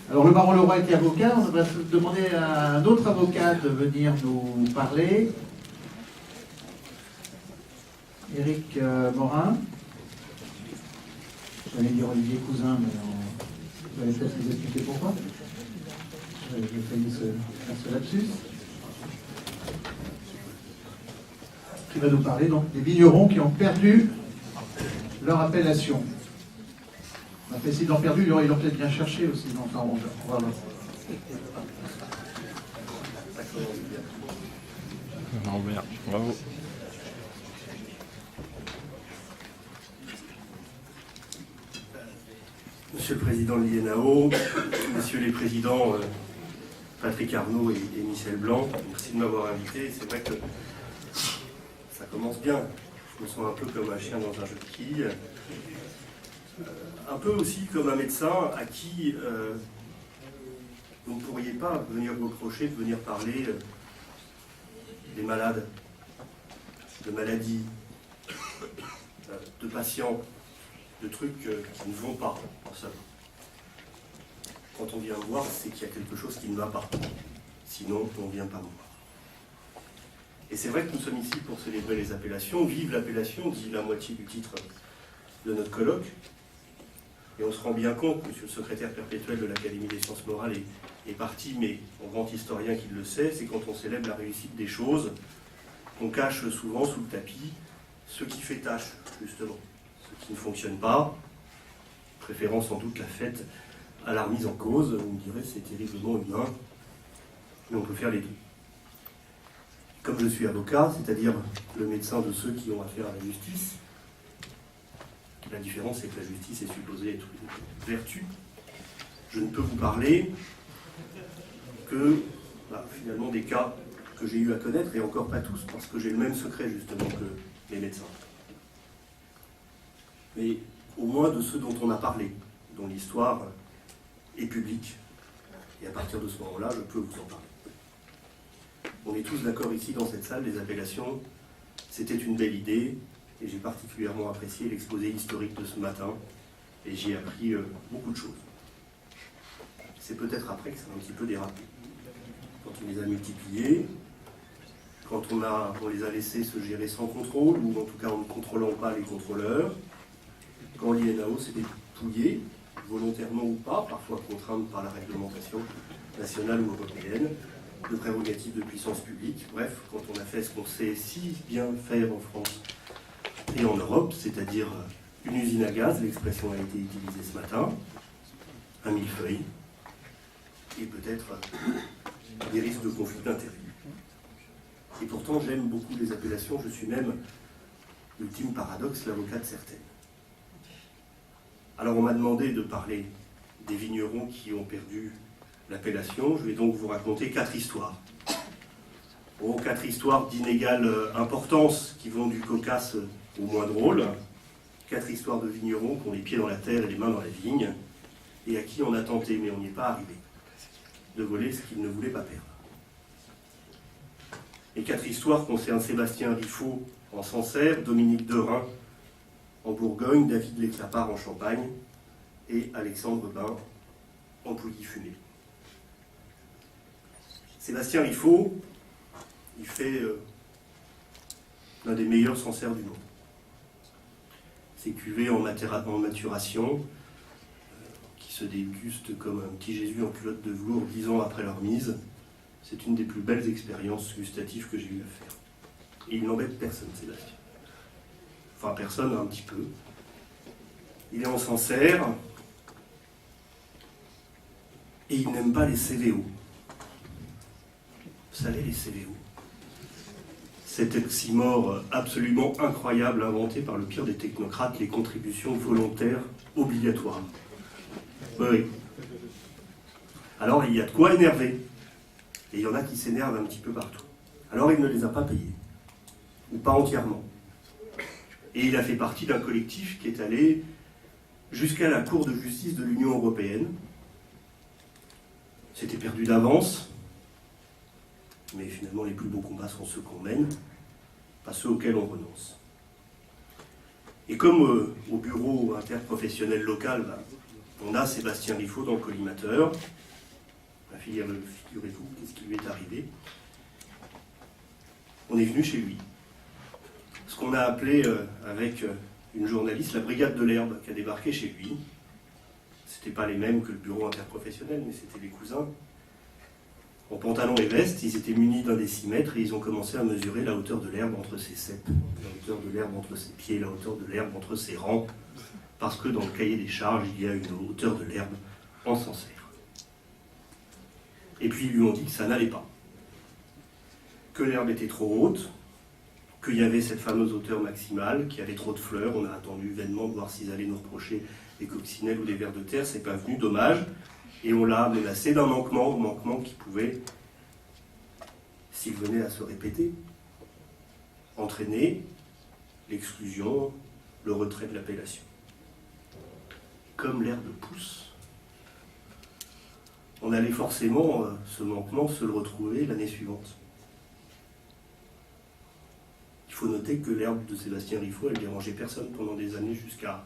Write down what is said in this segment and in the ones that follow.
Alors le baron Leroy était avocat, on va demander à un autre avocat de venir nous parler. Éric Morin. J'allais dire Olivier Cousin, mais vous allez peut-être nous expliquer pourquoi. J'ai failli faire ce lapsus. Qui va nous parler donc des vignerons qui ont perdu leur appellation. On a fait s'ils l'ont perdu, ils l'ont peut-être bien cherché aussi. Enfin, on va voir. Non, bien, bravo. Monsieur le Président de l'INAO, Messieurs les Présidents Patrick Arnaud et Michel Blanc, merci de m'avoir invité. C'est vrai que ça commence bien. Je me sens un peu comme un chien dans un jeu de quilles. Un peu aussi comme un médecin à qui vous ne pourriez pas venir reprocher de venir parler des malades, de maladies, de patients, de trucs qui ne vont pas, forcément. Quand on vient me voir, c'est qu'il y a quelque chose qui ne va pas. Sinon, on ne vient pas me voir. Et c'est vrai que nous sommes ici pour célébrer les appellations. Vive l'appellation, dit la moitié du titre de notre colloque. Et on se rend bien compte, monsieur le secrétaire perpétuel de l'Académie des sciences morales est parti, mais en grand historien qui le sait, c'est quand on célèbre la réussite des choses, qu'on cache souvent sous le tapis ce qui fait tâche, justement. Ce qui ne fonctionne pas, préférant sans doute la fête à la remise en cause. On me dirait c'est terriblement humain, mais on peut faire les deux. Comme je suis avocat, c'est-à-dire le médecin de ceux qui ont affaire à la justice, la différence c'est que la justice est supposée être une vertu, je ne peux vous parler que finalement des cas que j'ai eu à connaître, et encore pas tous, parce que j'ai le même secret justement que les médecins. Mais au moins de ceux dont on a parlé, dont l'histoire est publique. Et à partir de ce moment-là, je peux vous en parler. On est tous d'accord ici dans cette salle, les appellations, c'était une belle idée, et j'ai particulièrement apprécié l'exposé historique de ce matin, et j'y ai appris beaucoup de choses. C'est peut-être après que ça a un petit peu dérapé. Quand on les a multipliés, quand on les a laissés se gérer sans contrôle, ou en tout cas en ne contrôlant pas les contrôleurs, quand l'INAO s'est dépouillé, volontairement ou pas, parfois contrainte par la réglementation nationale ou européenne, de prérogatives de puissance publique. Bref, quand on a fait ce qu'on sait si bien faire en France et en Europe, c'est-à-dire une usine à gaz, l'expression a été utilisée ce matin, un millefeuille, et peut-être des risques de conflit d'intérêts. Et pourtant, j'aime beaucoup les appellations, je suis même, ultime paradoxe, l'avocat de certaines. Alors on m'a demandé de parler des vignerons qui ont perdu l'appellation. Je vais donc vous raconter 4 histoires. Bon, 4 histoires d'inégale importance qui vont du cocasse au moins drôle. 4 histoires de vignerons qui ont les pieds dans la terre et les mains dans la vigne, et à qui on a tenté, mais on n'y est pas arrivé, de voler ce qu'ils ne voulaient pas perdre. Les 4 histoires concernent Sébastien Riffaut en Sancerre, Dominique Derain en Bourgogne, David Léclapart en Champagne et Alexandre Bain en Pouilly-Fumé. Sébastien Riffaut, il fait l'un des meilleurs Sancerres du monde. Ces cuvées en maturation, qui se dégustent comme un petit Jésus en culotte de velours 10 ans après leur mise, c'est une des plus belles expériences gustatives que j'ai eu à faire. Et il n'embête personne, Sébastien. Enfin, personne, un petit peu. Il est en Sancerre, et il n'aime pas les CVO. Vous savez, les CVO, cet oxymore absolument incroyable inventé par le pire des technocrates, les contributions volontaires obligatoires. Oui. Alors, il y a de quoi énerver. Et il y en a qui s'énervent un petit peu partout. Alors, il ne les a pas payés. Ou pas entièrement. Et il a fait partie d'un collectif qui est allé jusqu'à la Cour de justice de l'Union européenne. C'était perdu d'avance, mais finalement les plus beaux combats sont ceux qu'on mène, pas ceux auxquels on renonce. Et comme au bureau interprofessionnel local, On a Sébastien Riffaut dans le collimateur. Figurez-vous, qu'est-ce qui lui est arrivé? On est venu chez lui. Ce qu'on a appelé, avec une journaliste, la brigade de l'herbe qui a débarqué chez lui. C'était pas les mêmes que le bureau interprofessionnel, mais c'était des cousins. En pantalon et veste, ils étaient munis d'un décimètre et ils ont commencé à mesurer la hauteur de l'herbe entre ses ceps, la hauteur de l'herbe entre ses pieds, la hauteur de l'herbe entre ses rangs, parce que dans le cahier des charges, il y a une hauteur de l'herbe en Sancerre. Et puis ils lui ont dit que ça n'allait pas, que l'herbe était trop haute, qu'il y avait cette fameuse hauteur maximale, qu'il y avait trop de fleurs. On a attendu vainement de voir s'ils allaient nous reprocher des coccinelles ou des vers de terre, c'est pas venu, dommage. Et on l'a menacé d'un manquement qui pouvait, s'il venait à se répéter, entraîner l'exclusion, le retrait de l'appellation. Comme l'herbe pousse, on allait forcément, ce manquement, se le retrouver l'année suivante. Il faut noter que l'herbe de Sébastien Riffaut, elle dérangeait personne pendant des années jusqu'à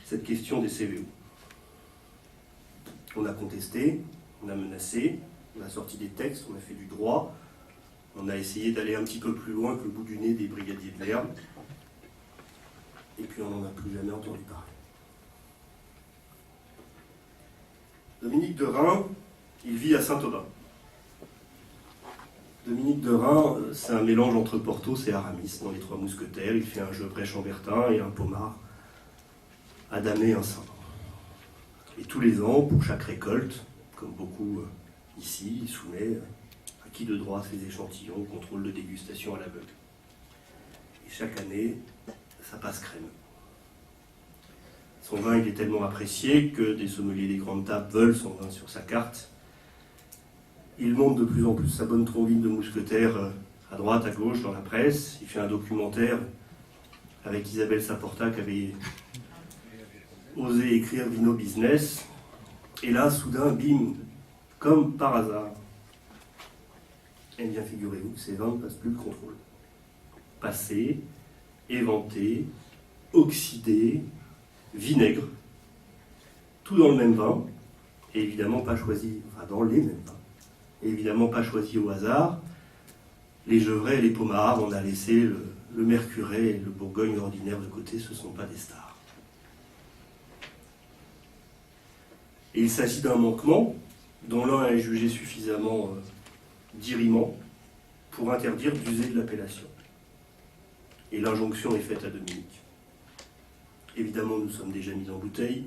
cette question des CVO. On a contesté, on a menacé, on a sorti des textes, on a fait du droit, on a essayé d'aller un petit peu plus loin que le bout du nez des brigadiers de l'herbe, et puis on n'en a plus jamais entendu parler. Dominique de Rhin, il vit à Saint-Aubin. Dominique de Rhin, c'est un mélange entre Porthos et Aramis dans Les Trois Mousquetaires. Il fait un gevrey chambertin et un pommard adamé un saint. Et tous les ans, pour chaque récolte, comme beaucoup ici, il soumet à qui de droit ses échantillons au contrôle de dégustation à l'aveugle. Et chaque année, ça passe crème. Son vin, il est tellement apprécié que des sommeliers des grandes tables veulent son vin sur sa carte. Il monte de plus en plus sa bonne trombine de mousquetaire à droite, à gauche, dans la presse. Il fait un documentaire avec Isabelle Saporta qui avait osé écrire Vino Business. Et là, soudain, bim, comme par hasard, eh bien, figurez-vous que ces vins ne passent plus le contrôle. Passés, éventés, oxydés, vinaigre, tout dans le même vin, et évidemment pas choisi, enfin dans les mêmes vins, et évidemment pas choisi au hasard. Les gevrets et les pommards, on a laissé le mercuret et le bourgogne ordinaire de côté, ce ne sont pas des stars. Et il s'agit d'un manquement dont l'un est jugé suffisamment dirimant pour interdire d'user de l'appellation. Et l'injonction est faite à Dominique. Évidemment, nous sommes déjà mis en bouteille,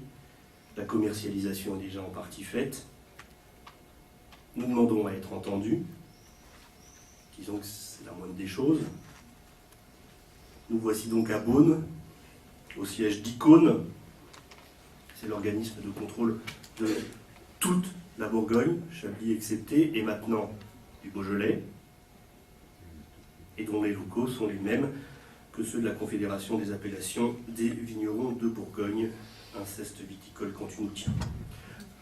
la commercialisation est déjà en partie faite. Nous demandons à être entendus, disons que c'est la moindre des choses. Nous voici donc à Beaune, au siège d'Icône, c'est l'organisme de contrôle de toute la Bourgogne, Chablis excepté, et maintenant du Beaujolais, et dont les locaux sont les mêmes que ceux de la Confédération des appellations des vignerons de Bourgogne, inceste viticole quand tu nous tiens.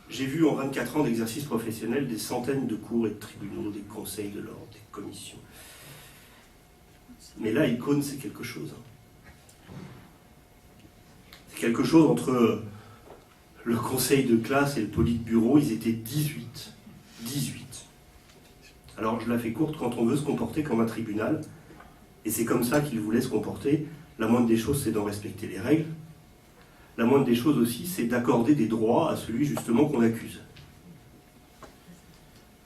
J'ai vu en 24 ans d'exercice professionnel des centaines de cours et de tribunaux, des conseils de l'ordre, des commissions. Mais là, Icône, c'est quelque chose. C'est quelque chose entre le conseil de classe et le politburo, ils étaient 18. 18. Alors, je la fais courte, quand on veut se comporter comme un tribunal, et c'est comme ça qu'ils voulaient se comporter, la moindre des choses, c'est d'en respecter les règles. La moindre des choses aussi, c'est d'accorder des droits à celui justement qu'on accuse.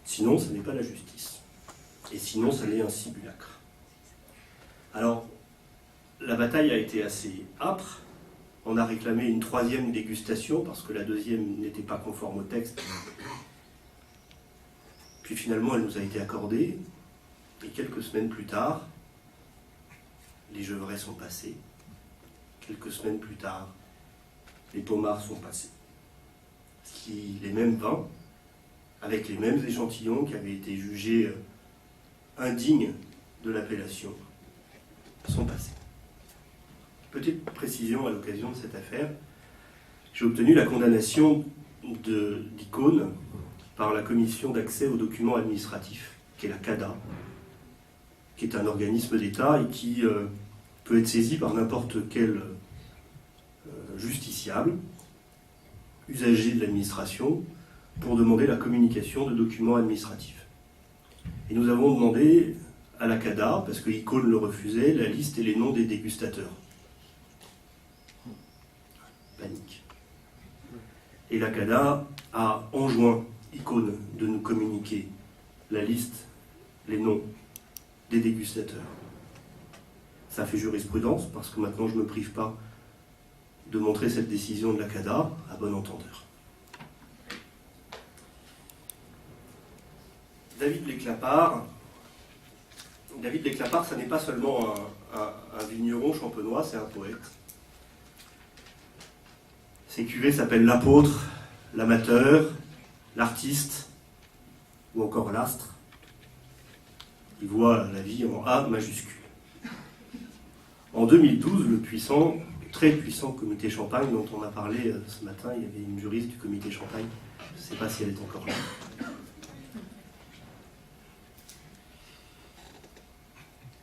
Sinon, ce n'est pas la justice. Et sinon, ça n'est un simulacre. Alors, la bataille a été assez âpre. On a réclamé une 3e dégustation parce que la 2e n'était pas conforme au texte. Puis finalement, elle nous a été accordée. Et quelques semaines plus tard, les gevrets sont passés. Quelques semaines plus tard, les pommards sont passés. Les mêmes vins, avec les mêmes échantillons qui avaient été jugés indignes de l'appellation, sont passés. Petite précision à l'occasion de cette affaire, j'ai obtenu la condamnation d'Icône par la commission d'accès aux documents administratifs, qui est la CADA, qui est un organisme d'État et qui peut être saisi par n'importe quel justiciable, usager de l'administration, pour demander la communication de documents administratifs. Et nous avons demandé à la CADA, parce que Icône le refusait, la liste et les noms des dégustateurs. Panique. Et la CADA a enjoint Icône de nous communiquer la liste, les noms des dégustateurs. Ça fait jurisprudence, parce que maintenant je ne me prive pas de montrer cette décision de la CADA à bon entendeur. David Léclapart, ça n'est pas seulement un vigneron champenois, c'est un poète. Ses cuvées s'appellent l'apôtre, l'amateur, l'artiste ou encore l'astre. Il voit la vie en A majuscule. En 2012, le puissant, très puissant comité Champagne dont on a parlé ce matin, il y avait une juriste du comité Champagne, je ne sais pas si elle est encore là,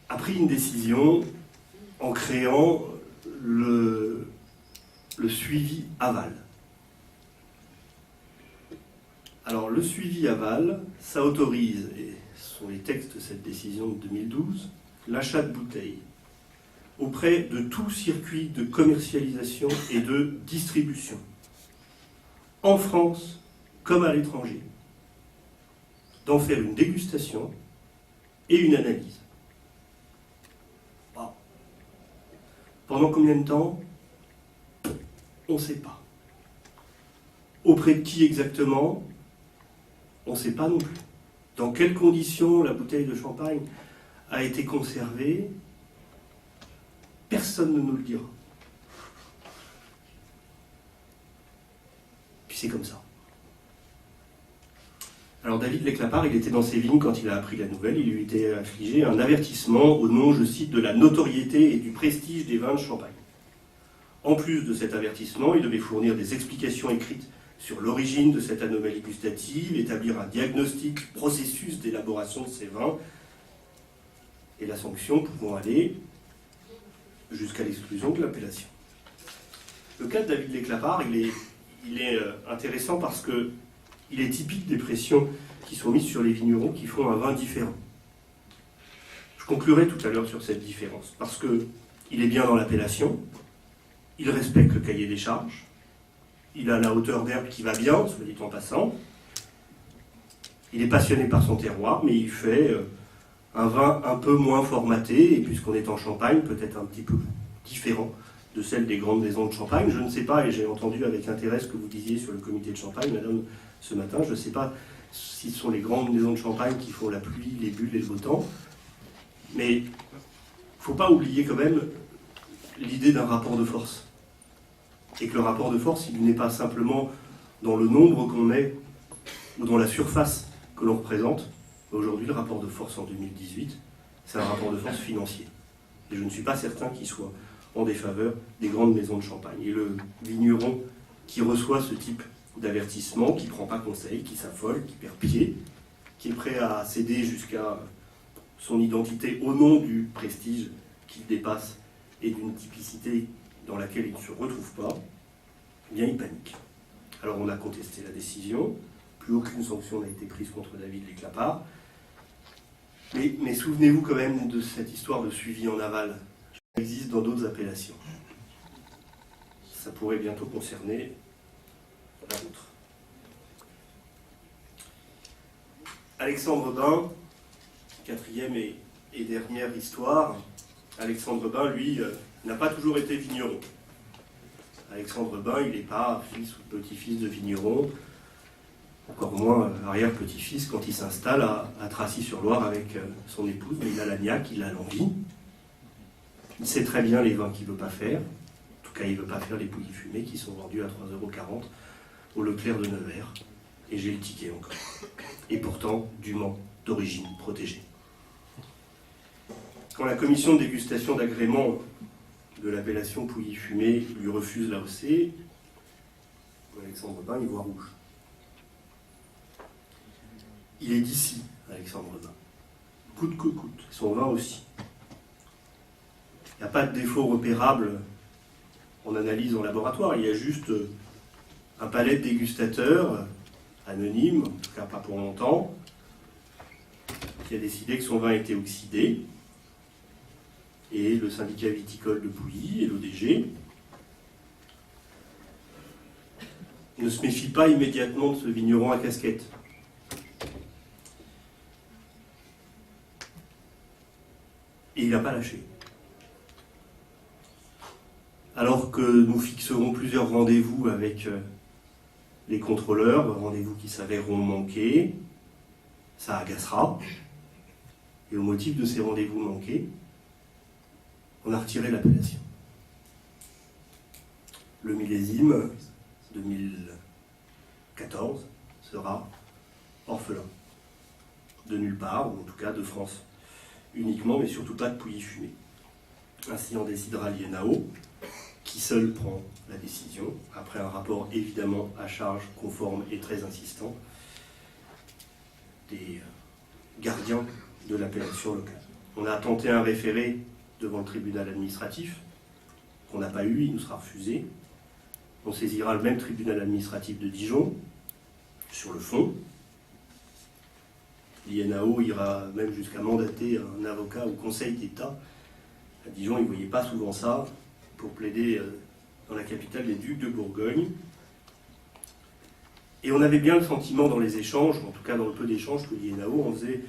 a pris une décision en créant le suivi aval. Alors le suivi aval, ça autorise, et ce sont les textes de cette décision de 2012, l'achat de bouteilles auprès de tout circuit de commercialisation et de distribution, en France comme à l'étranger, d'en faire une dégustation et une analyse. Wow. Pendant combien de temps ? On ne sait pas. Auprès de qui exactement ? On ne sait pas non plus. Dans quelles conditions la bouteille de champagne a été conservée ? Personne ne nous le dira. Puis c'est comme ça. Alors David Léclapart, il était dans ses vignes quand il a appris la nouvelle. Il lui était affligé un avertissement au nom, je cite, de la notoriété et du prestige des vins de Champagne. En plus de cet avertissement, il devait fournir des explications écrites sur l'origine de cette anomalie gustative, établir un diagnostic du processus d'élaboration de ces vins, et la sanction pouvant aller jusqu'à l'exclusion de l'appellation. Le cas de David Léclapart, il est intéressant parce qu'il est typique des pressions qui sont mises sur les vignerons qui font un vin différent. Je conclurai tout à l'heure sur cette différence, parce qu'il est bien dans l'appellation, il respecte le cahier des charges, il a la hauteur d'herbe qui va bien, soit dit en passant, il est passionné par son terroir, mais il fait un vin un peu moins formaté, et puisqu'on est en Champagne, peut-être un petit peu différent de celle des grandes maisons de Champagne. Je ne sais pas, et j'ai entendu avec intérêt ce que vous disiez sur le comité de Champagne, madame, ce matin, je ne sais pas si ce sont les grandes maisons de Champagne qui font la pluie, les bulles et le beau temps, mais il ne faut pas oublier quand même l'idée d'un rapport de force. Et que le rapport de force, il n'est pas simplement dans le nombre qu'on met ou dans la surface que l'on représente. Aujourd'hui, le rapport de force en 2018, c'est un rapport de force financier. Et je ne suis pas certain qu'il soit en défaveur des grandes maisons de Champagne. Et le vigneron qui reçoit ce type d'avertissement, qui ne prend pas conseil, qui s'affole, qui perd pied, qui est prêt à céder jusqu'à son identité au nom du prestige qu'il dépasse et d'une typicité dans laquelle il ne se retrouve pas, eh bien il panique. Alors on a contesté la décision, plus aucune sanction n'a été prise contre David Léclapart, mais souvenez-vous quand même de cette histoire de suivi en aval. Ça existe dans d'autres appellations. Ça pourrait bientôt concerner la vôtre. Alexandre Bain, quatrième et dernière histoire. Alexandre Bain, lui, n'a pas toujours été vigneron. Alexandre Bain, il n'est pas fils ou petit-fils de vigneron, encore moins arrière-petit-fils quand il s'installe à Tracy-sur-Loire avec son épouse, mais il a la niaque, il a l'envie. Il sait très bien les vins qu'il ne veut pas faire. En tout cas, il ne veut pas faire les pouilles fumées qui sont vendues à 3,40 € au Leclerc de Nevers. Et j'ai le ticket encore. Et pourtant, du Mans, d'origine protégée. Quand la commission de dégustation d'agrément de l'appellation Pouilly Fumé lui refuse l'AOC, Alexandre Bain y voit rouge. Il est d'ici, Alexandre Bain. Coûte que coûte. Son vin aussi. Il n'y a pas de défaut repérable en analyse en laboratoire. Il y a juste un palais de dégustateurs anonyme, en tout cas pas pour longtemps, qui a décidé que son vin était oxydé. Et le syndicat viticole de Pouilly et l'ODG ne se méfie pas immédiatement de ce vigneron à casquette. Et il n'a pas lâché. Alors que nous fixerons plusieurs rendez-vous avec les contrôleurs, rendez-vous qui s'avéreront manqués, ça agacera. Et au motif de ces rendez-vous manqués, on a retiré l'appellation. Le millésime 2014 sera orphelin. De nulle part, ou en tout cas de France uniquement, mais surtout pas de Pouilly-Fumé. Ainsi en décidera l'INAO, qui seul prend la décision, après un rapport évidemment à charge, conforme et très insistant, des gardiens de l'appellation locale. On a tenté un référé devant le tribunal administratif, qu'on n'a pas eu, il nous sera refusé. On saisira le même tribunal administratif de Dijon, sur le fond. L'INAO ira même jusqu'à mandater un avocat au Conseil d'État. À Dijon, ils ne voyaient pas souvent ça, pour plaider dans la capitale des Ducs de Bourgogne. Et on avait bien le sentiment dans les échanges, en tout cas dans le peu d'échanges, que l'INAO en faisait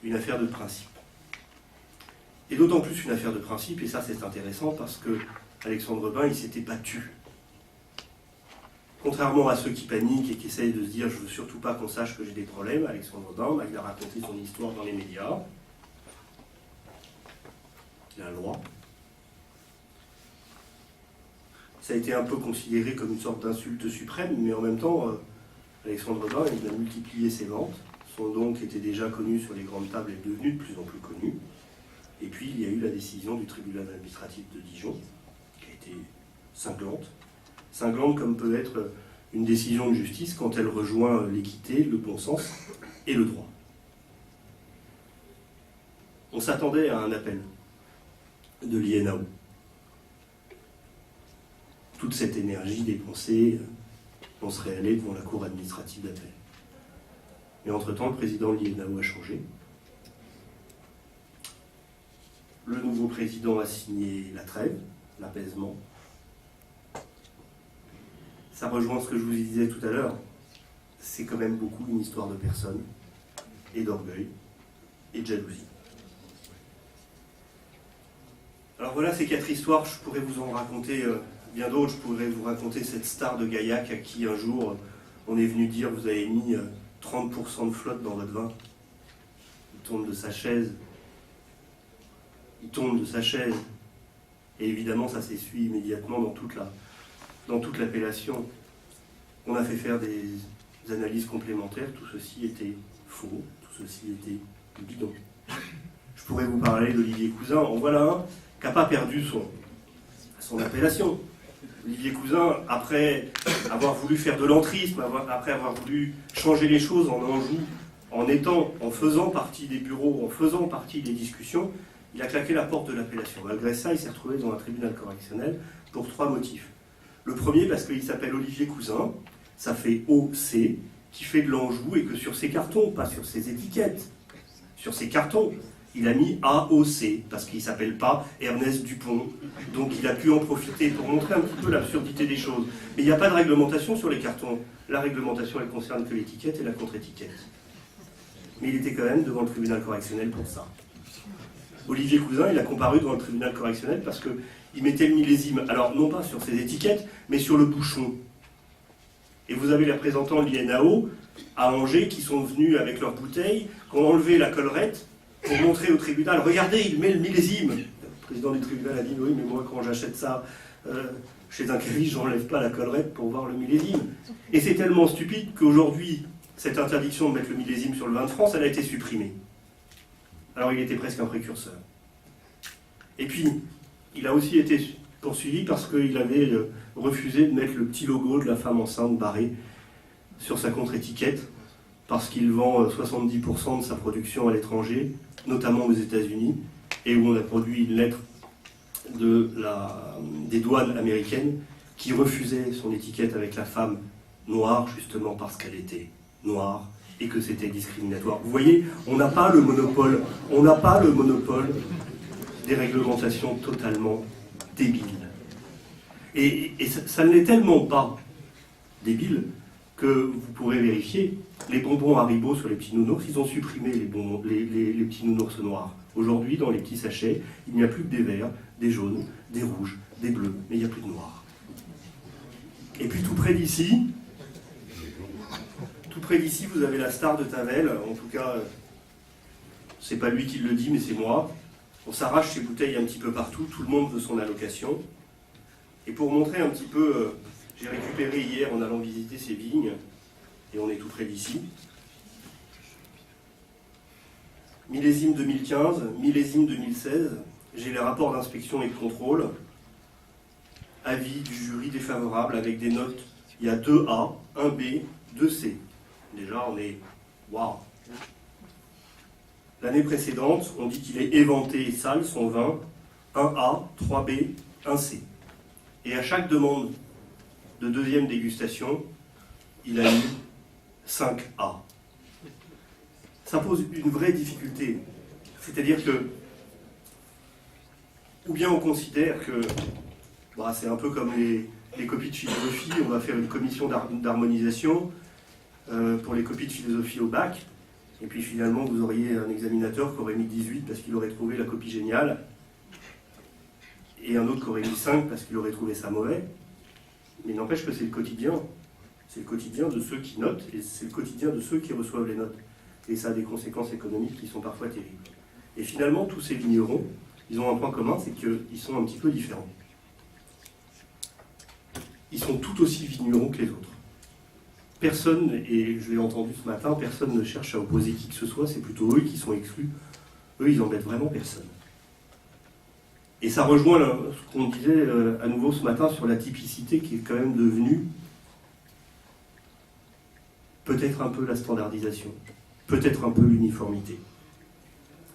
une affaire de principe. Et d'autant plus une affaire de principe, et ça c'est intéressant, parce que Alexandre Bain, il s'était battu. Contrairement à ceux qui paniquent et qui essayent de se dire « je ne veux surtout pas qu'on sache que j'ai des problèmes », Alexandre Bain, il a raconté son histoire dans les médias. Il a le droit. Ça a été un peu considéré comme une sorte d'insulte suprême, mais en même temps, Alexandre Bain, il a multiplié ses ventes. Son nom qui était déjà connu sur les grandes tables est devenu de plus en plus connu. Et puis, il y a eu la décision du tribunal administratif de Dijon, qui a été cinglante. Cinglante comme peut être une décision de justice quand elle rejoint l'équité, le bon sens et le droit. On s'attendait à un appel de l'INAO. Toute cette énergie dépensée, on serait allé devant la cour administrative d'appel. Mais entre-temps, le président de l'INAO a changé. Le nouveau président a signé la trêve, l'apaisement. Ça rejoint ce que je vous disais tout à l'heure. C'est quand même beaucoup une histoire de personnes, et d'orgueil, et de jalousie. Alors voilà ces 4 histoires, je pourrais vous en raconter bien d'autres. Je pourrais vous raconter cette star de Gaillac à qui un jour on est venu dire « vous avez mis 30% de flotte dans votre vin ». Il tombe de sa chaise. Il tombe de sa chaise. Et évidemment, ça s'essuie immédiatement dans toute l'appellation. On a fait faire des analyses complémentaires. Tout ceci était faux. Tout ceci était bidon. Je pourrais vous parler d'Olivier Cousin. En voilà un qui n'a pas perdu son appellation. Olivier Cousin, après avoir voulu faire de l'entrisme, après avoir voulu changer les choses en Anjou, en faisant partie des bureaux, en faisant partie des discussions, il a claqué la porte de l'appellation. Malgré ça, il s'est retrouvé dans un tribunal correctionnel pour 3 motifs. Le premier, parce qu'il s'appelle Olivier Cousin, ça fait OC, qui fait de l'Anjou, et que sur ses cartons, pas sur ses étiquettes, sur ses cartons, il a mis AOC, parce qu'il ne s'appelle pas Ernest Dupont. Donc il a pu en profiter pour montrer un petit peu l'absurdité des choses. Mais il n'y a pas de réglementation sur les cartons. La réglementation, elle concerne que l'étiquette et la contre-étiquette. Mais il était quand même devant le tribunal correctionnel pour ça. Olivier Cousin, il a comparu devant le tribunal correctionnel parce qu'il mettait le millésime, alors non pas sur ses étiquettes, mais sur le bouchon. Et vous avez les représentants de l'INAO à Angers qui sont venus avec leurs bouteilles, qui ont enlevé la collerette pour montrer au tribunal, regardez, il met le millésime. Le président du tribunal a dit, oui, mais moi quand j'achète ça chez un caviste, je n'enlève pas la collerette pour voir le millésime. Et c'est tellement stupide qu'aujourd'hui, cette interdiction de mettre le millésime sur le vin de France, elle a été supprimée. Alors il était presque un précurseur. Et puis, il a aussi été poursuivi parce qu'il avait refusé de mettre le petit logo de la femme enceinte barré sur sa contre-étiquette, parce qu'il vend 70% de sa production à l'étranger, notamment aux États-Unis, et où on a produit une lettre des douanes américaines qui refusaient son étiquette avec la femme noire, justement parce qu'elle était noire et que c'était discriminatoire. Vous voyez, on n'a pas le monopole des réglementations totalement débiles. Et ça ne l'est tellement pas débile que vous pourrez vérifier les bonbons Haribo sur les petits nounours, ils ont supprimé les petits nounours noirs. Aujourd'hui, dans les petits sachets, il n'y a plus que des verts, des jaunes, des rouges, des bleus, mais il n'y a plus de noirs. Et puis tout près d'ici, vous avez la star de Tavel, en tout cas, c'est pas lui qui le dit, mais c'est moi. On s'arrache ces bouteilles un petit peu partout, tout le monde veut son allocation. Et pour montrer un petit peu, j'ai récupéré hier en allant visiter ces vignes, et on est tout près d'ici. Millésime 2015, millésime 2016, j'ai les rapports d'inspection et de contrôle. Avis du jury défavorable avec des notes. Il y a 2A, 1B, 2C. Déjà, on est... Waouh! L'année précédente, on dit qu'il est éventé et sale, son vin. 1A, 3B, 1C. Et à chaque demande de deuxième dégustation, il a eu 5A. Ça pose une vraie difficulté. C'est-à-dire que, ou bien on considère que c'est un peu comme les copies de philosophie, on va faire une commission d'harmonisation pour les copies de philosophie au bac, et puis finalement vous auriez un examinateur qui aurait mis 18 parce qu'il aurait trouvé la copie géniale, et un autre qui aurait mis 5 parce qu'il aurait trouvé ça mauvais. Mais n'empêche que c'est le quotidien. C'est le quotidien de ceux qui notent, et c'est le quotidien de ceux qui reçoivent les notes. Et ça a des conséquences économiques qui sont parfois terribles. Et finalement, tous ces vignerons, ils ont un point commun, c'est qu'ils sont un petit peu différents. Ils sont tout aussi vignerons que les autres. Personne, et je l'ai entendu ce matin, personne ne cherche à opposer qui que ce soit, c'est plutôt eux qui sont exclus. Eux, ils n'embêtent vraiment personne. Et ça rejoint ce qu'on disait à nouveau ce matin sur la typicité qui est quand même devenue peut-être un peu la standardisation, peut-être un peu l'uniformité.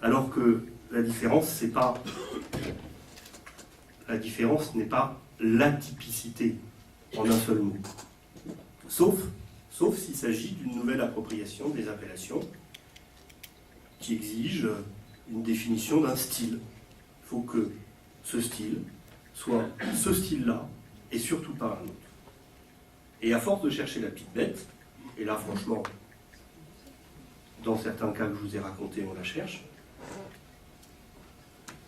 Alors que la différence n'est pas la typicité en un seul mot. Sauf s'il s'agit d'une nouvelle appropriation des appellations qui exige une définition d'un style. Il faut que ce style soit ce style-là et surtout pas un autre. Et à force de chercher la petite bête, et là franchement, dans certains cas que je vous ai racontés, on la cherche,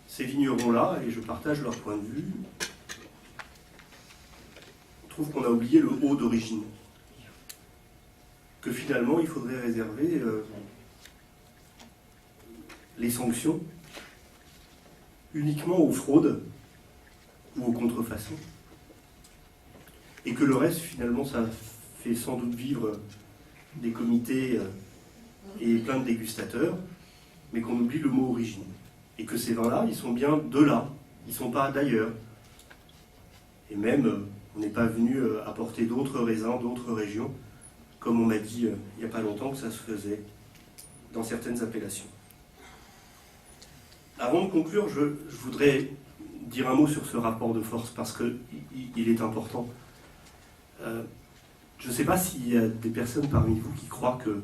ces vignerons-là, et je partage leur point de vue, trouvent qu'on a oublié le haut d'origine. Que finalement, il faudrait réserver les sanctions uniquement aux fraudes ou aux contrefaçons. Et que le reste, finalement, ça fait sans doute vivre des comités et plein de dégustateurs, mais qu'on oublie le mot origine. Et que ces vins-là, ils sont bien de là, ils ne sont pas d'ailleurs. Et même, on n'est pas venu apporter d'autres raisins, d'autres régions, comme on m'a dit il n'y a pas longtemps que ça se faisait dans certaines appellations. Avant de conclure, je voudrais dire un mot sur ce rapport de force, parce qu'il est important. Je ne sais pas s'il y a des personnes parmi vous qui croient que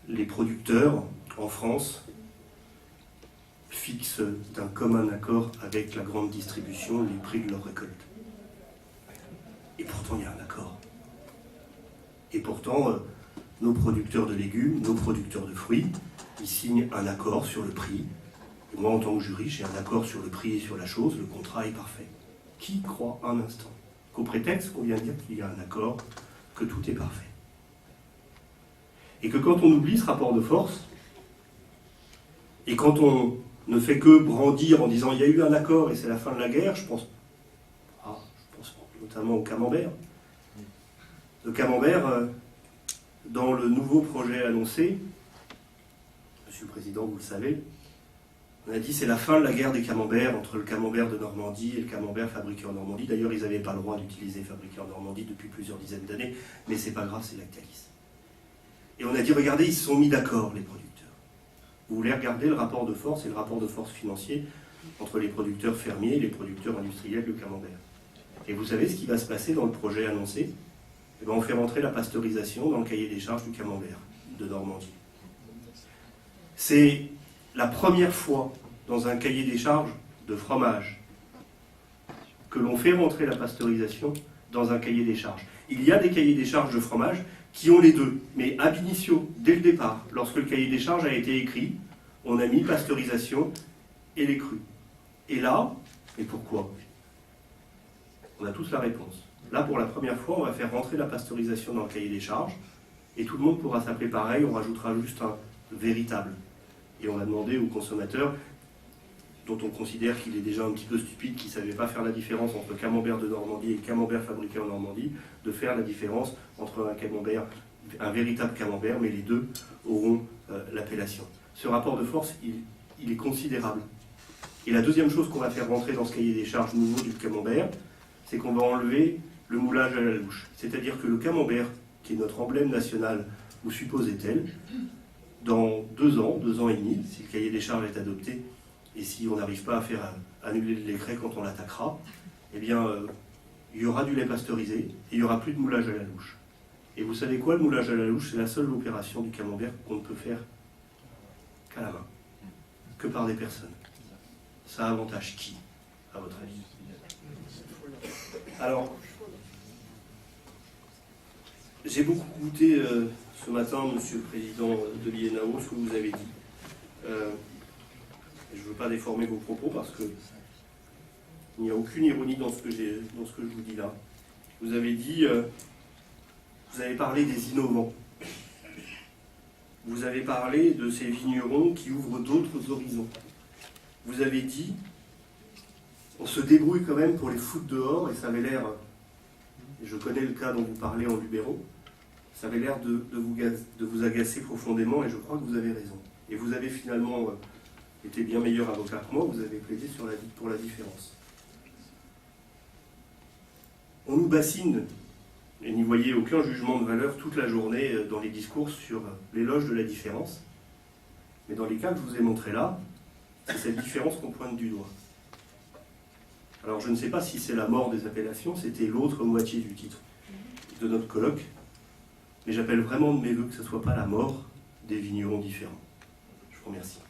les producteurs en France fixent d'un commun accord avec la grande distribution les prix de leur récolte. Et pourtant, il y a un accord. Et pourtant, nos producteurs de légumes, nos producteurs de fruits, ils signent un accord sur le prix. Et moi, en tant que jury, j'ai un accord sur le prix et sur la chose, le contrat est parfait. Qui croit un instant qu'au prétexte qu'on vient de dire qu'il y a un accord, que tout est parfait? Et que quand on oublie ce rapport de force, et quand on ne fait que brandir en disant il y a eu un accord et c'est la fin de la guerre, je pense notamment au camembert. Le camembert, dans le nouveau projet annoncé, Monsieur le Président, vous le savez, on a dit c'est la fin de la guerre des camemberts entre le camembert de Normandie et le camembert fabriqué en Normandie. D'ailleurs, ils n'avaient pas le droit d'utiliser fabriqué en Normandie depuis plusieurs dizaines d'années, mais c'est pas grave, c'est Lactalis. Et on a dit, regardez, ils se sont mis d'accord, les producteurs. Vous voulez regarder le rapport de force et le rapport de force financier? entre les producteurs fermiers et les producteurs industriels de camembert. Et vous savez ce qui va se passer dans le projet annoncé? Eh bien, on fait rentrer la pasteurisation dans le cahier des charges du camembert de Normandie. C'est la première fois dans un cahier des charges de fromage que l'on fait rentrer la pasteurisation dans un cahier des charges. Il y a des cahiers des charges de fromage qui ont les deux, mais ab initio, dès le départ, lorsque le cahier des charges a été écrit, on a mis pasteurisation et les crus. Et là, et pourquoi? On a tous la réponse. Là, pour la première fois, on va faire rentrer la pasteurisation dans le cahier des charges, et tout le monde pourra s'appeler pareil, on rajoutera juste un véritable. Et on va demander aux consommateurs, dont on considère qu'il est déjà un petit peu stupide, qui ne savait pas faire la différence entre camembert de Normandie et camembert fabriqué en Normandie, de faire la différence entre un camembert, un véritable camembert, mais les deux auront l'appellation. Ce rapport de force, il est considérable. Et la deuxième chose qu'on va faire rentrer dans ce cahier des charges nouveau du camembert, c'est qu'on va enlever le moulage à la louche. C'est-à-dire que le camembert, qui est notre emblème national, ou supposait-elle, dans 2 ans et demi, si le cahier des charges est adopté, et si on n'arrive pas à faire annuler le décret quand on l'attaquera, eh bien, il y aura du lait pasteurisé, et il n'y aura plus de moulage à la louche. Et vous savez quoi, le moulage à la louche, c'est la seule opération du camembert qu'on ne peut faire qu'à la main, que par des personnes. Ça avantage qui, à votre avis? Alors, j'ai beaucoup goûté ce matin, Monsieur le Président de l'INAO, ce que vous avez dit. Je ne veux pas déformer vos propos parce qu'il n'y a aucune ironie dans ce que je vous dis là. Vous avez dit, vous avez parlé des innovants. Vous avez parlé de ces vignerons qui ouvrent d'autres horizons. Vous avez dit, on se débrouille quand même pour les foutre dehors, et ça avait l'air, et je connais le cas dont vous parlez en Luberon, ça avait l'air de vous agacer profondément, et je crois que vous avez raison. Et vous avez finalement été bien meilleur avocat que moi, vous avez plaidé pour la différence. On nous bassine, et n'y voyez aucun jugement de valeur toute la journée dans les discours sur l'éloge de la différence, mais dans les cas que je vous ai montrés là, c'est cette différence qu'on pointe du doigt. Alors je ne sais pas si c'est la mort des appellations, c'était l'autre moitié du titre de notre colloque, mais j'appelle vraiment de mes voeux que ce ne soit pas la mort des vignerons différents. Je vous remercie.